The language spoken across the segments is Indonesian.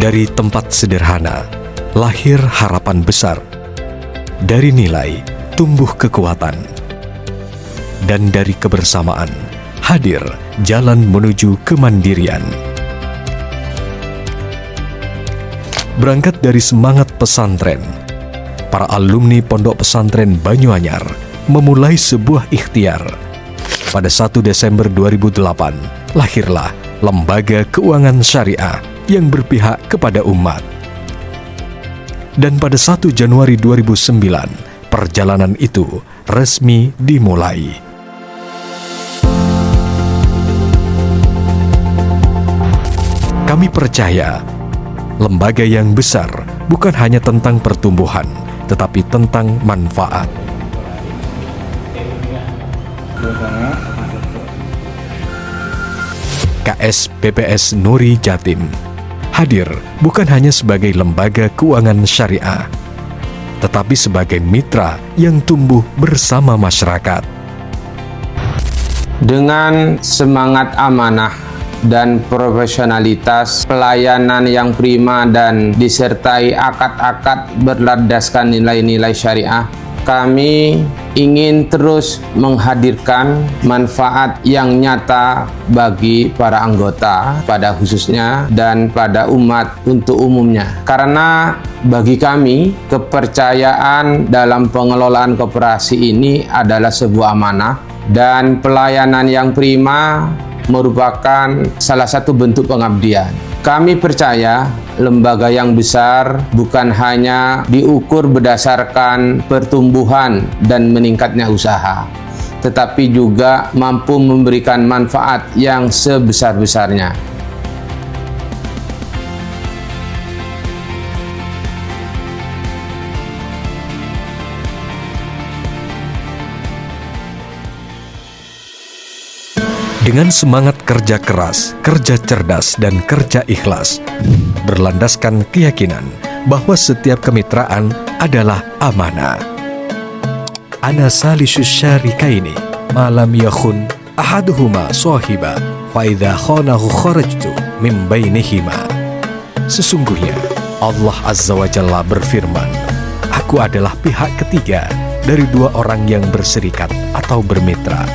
Dari tempat sederhana, lahir harapan besar. Dari nilai, tumbuh kekuatan. Dan dari kebersamaan, hadir jalan menuju kemandirian. Berangkat dari semangat pesantren, para alumni Pondok Pesantren Banyuanyar memulai sebuah ikhtiar. Pada 1 Desember 2008, lahirlah Lembaga Keuangan Syariah yang berpihak kepada umat. Dan pada 1 Januari 2009, perjalanan itu resmi dimulai. Kami percaya, lembaga yang besar bukan hanya tentang pertumbuhan, tetapi tentang manfaat. KSPPS Nuri Jatim hadir bukan hanya sebagai lembaga keuangan syariah, tetapi sebagai mitra yang tumbuh bersama masyarakat. Dengan semangat amanah dan profesionalitas, pelayanan yang prima dan disertai akad-akad berlandaskan nilai-nilai syariah, kami ingin terus menghadirkan manfaat yang nyata bagi para anggota pada khususnya dan pada umat untuk umumnya. Karena bagi kami, kepercayaan dalam pengelolaan koperasi ini adalah sebuah amanah, dan pelayanan yang prima merupakan salah satu bentuk pengabdian. Kami percaya lembaga yang besar bukan hanya diukur berdasarkan pertumbuhan dan meningkatnya usaha, tetapi juga mampu memberikan manfaat yang sebesar-besarnya. Dengan semangat kerja keras, kerja cerdas, dan kerja ikhlas, berlandaskan keyakinan bahwa setiap kemitraan adalah amanah. Ana salisus syarikaini malam yakhun ahaduhuma sahiba fa idza khanahu kharajtu min bainihima. Sesungguhnya Allah Azza wa Jalla berfirman, aku adalah pihak ketiga dari dua orang yang berserikat atau bermitra.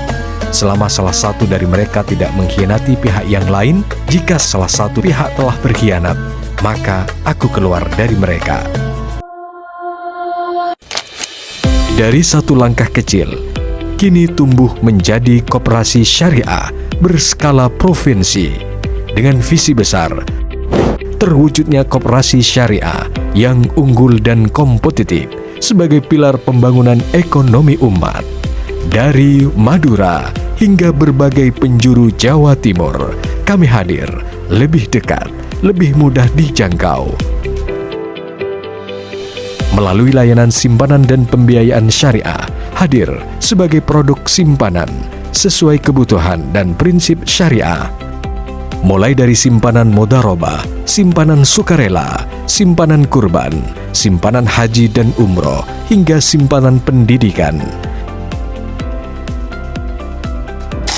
Selama salah satu dari mereka tidak mengkhianati pihak yang lain, jika salah satu pihak telah berkhianat, maka aku keluar dari mereka. Dari satu langkah kecil, kini tumbuh menjadi koperasi syariah berskala provinsi dengan visi besar, terwujudnya koperasi syariah yang unggul dan kompetitif sebagai pilar pembangunan ekonomi umat. Dari Madura hingga berbagai penjuru Jawa Timur, kami hadir lebih dekat, lebih mudah dijangkau. Melalui layanan simpanan dan pembiayaan syariah, hadir sebagai produk simpanan sesuai kebutuhan dan prinsip syariah. Mulai dari simpanan mudharabah, simpanan sukarela, simpanan kurban, simpanan haji dan umroh, hingga simpanan pendidikan.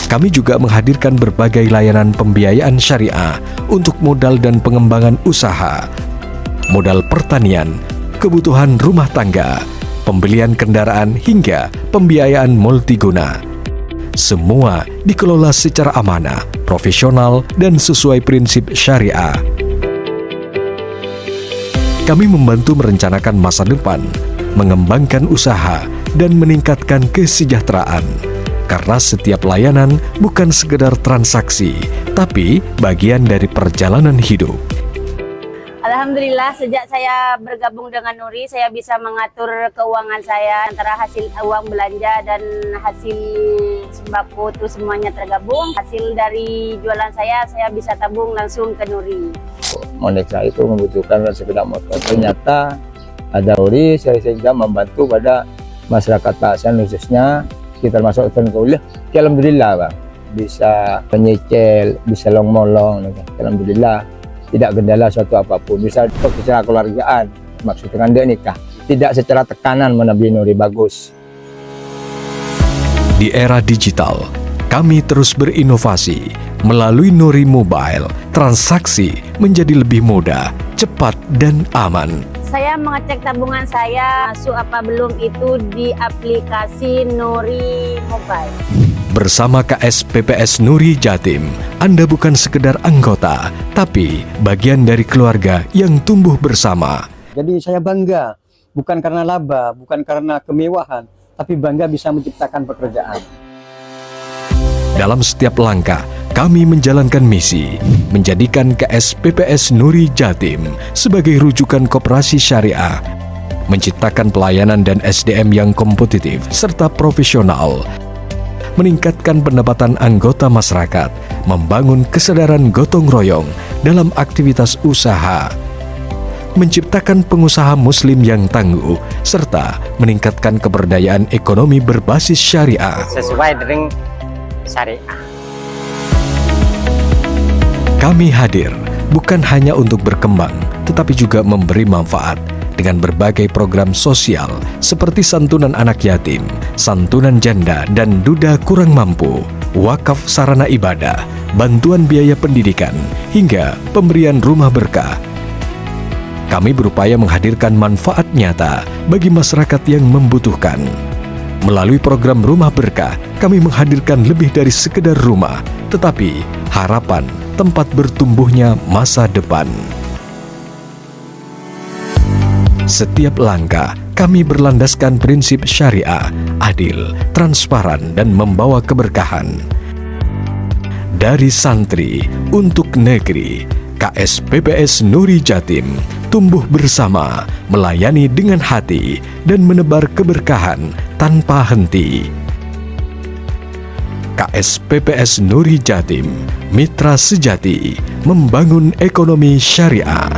Kami juga menghadirkan berbagai layanan pembiayaan syariah untuk modal dan pengembangan usaha, modal pertanian, kebutuhan rumah tangga, pembelian kendaraan, hingga pembiayaan multiguna. Semua dikelola secara amanah, profesional, dan sesuai prinsip syariah. Kami membantu merencanakan masa depan, mengembangkan usaha, dan meningkatkan kesejahteraan. Karena setiap layanan bukan sekedar transaksi, tapi bagian dari perjalanan hidup. Alhamdulillah, sejak saya bergabung dengan Nuri, saya bisa mengatur keuangan saya antara hasil uang belanja dan hasil sembako itu semuanya tergabung. Hasil dari jualan saya bisa tabung langsung ke Nuri. Moneka itu membutuhkan sepeda motor. Ternyata ada Nuri, saya juga membantu pada masyarakat Paksan khususnya. Kita masuk tahun kuliah, alhamdulillah bang, bisa penyicil, bisa long-molong, alhamdulillah tidak kendala suatu apapun, bisa secara keluargaan, maksud dengan dia nikah, tidak secara tekanan menabi Nuri bagus. Di era digital, kami terus berinovasi melalui Nuri Mobile, transaksi menjadi lebih mudah, cepat dan aman. Saya mengecek tabungan saya masuk apa belum itu di aplikasi Nuri Mobile. Bersama KSPPS Nuri Jatim, Anda bukan sekedar anggota, tapi bagian dari keluarga yang tumbuh bersama. Jadi saya bangga, bukan karena laba, bukan karena kemewahan, tapi bangga bisa menciptakan pekerjaan. Dalam setiap langkah, kami menjalankan misi, menjadikan KSPPS Nuri Jatim sebagai rujukan koperasi syariah, menciptakan pelayanan dan SDM yang kompetitif serta profesional, meningkatkan pendapatan anggota masyarakat, membangun kesadaran gotong royong dalam aktivitas usaha, menciptakan pengusaha muslim yang tangguh, serta meningkatkan keberdayaan ekonomi berbasis syariah. Sesuai dengan syariah. Kami hadir bukan hanya untuk berkembang, tetapi juga memberi manfaat dengan berbagai program sosial seperti santunan anak yatim, santunan janda dan duda kurang mampu, wakaf sarana ibadah, bantuan biaya pendidikan, hingga pemberian rumah berkah. Kami berupaya menghadirkan manfaat nyata bagi masyarakat yang membutuhkan. Melalui program Rumah Berkah, kami menghadirkan lebih dari sekedar rumah, tetapi harapan tempat bertumbuhnya masa depan. Setiap langkah, kami berlandaskan prinsip syariah, adil, transparan, dan membawa keberkahan. Dari santri untuk negeri, KSPPS Nuri Jatim tumbuh bersama, melayani dengan hati, dan menebar keberkahan tanpa henti. KSPPS Nuri Jatim, mitra sejati membangun ekonomi syariah.